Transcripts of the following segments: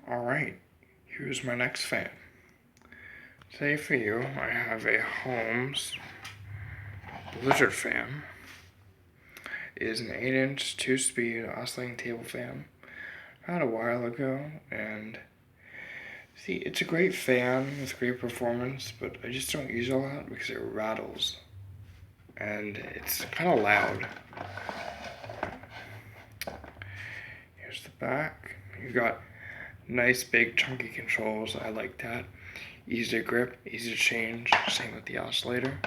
Alright, here's my next fan. Today for you, I have a Holmes Blizzard fan. It is an 8-inch, 2-speed oscillating table fan. I had a while ago, and see, it's a great fan with great performance, but I just don't use it a lot because it rattles. And it's kind of loud. Here's the back. You got nice big chunky controls. I like that. Easy to grip, easy to change. Same with the oscillator.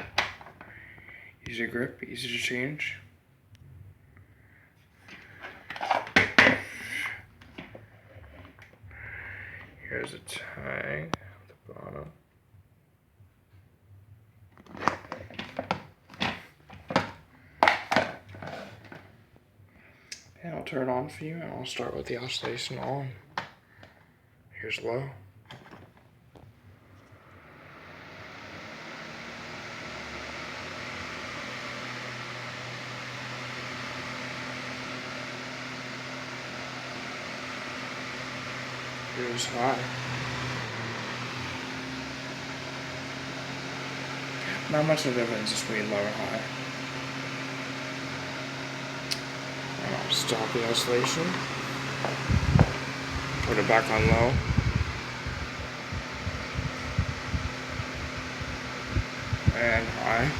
Easy to grip, easy to change. Here's a tag at the bottom. And I'll turn it on for you, and I'll start with the oscillation on. Here's low. Here's high. Not much of a difference between low and high. And I'll stop the oscillation. Put it back on low. And high.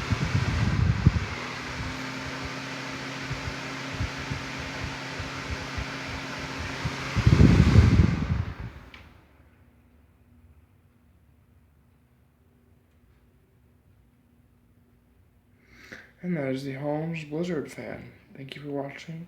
And that is the Holmes Blizzard fan. Thank you for watching.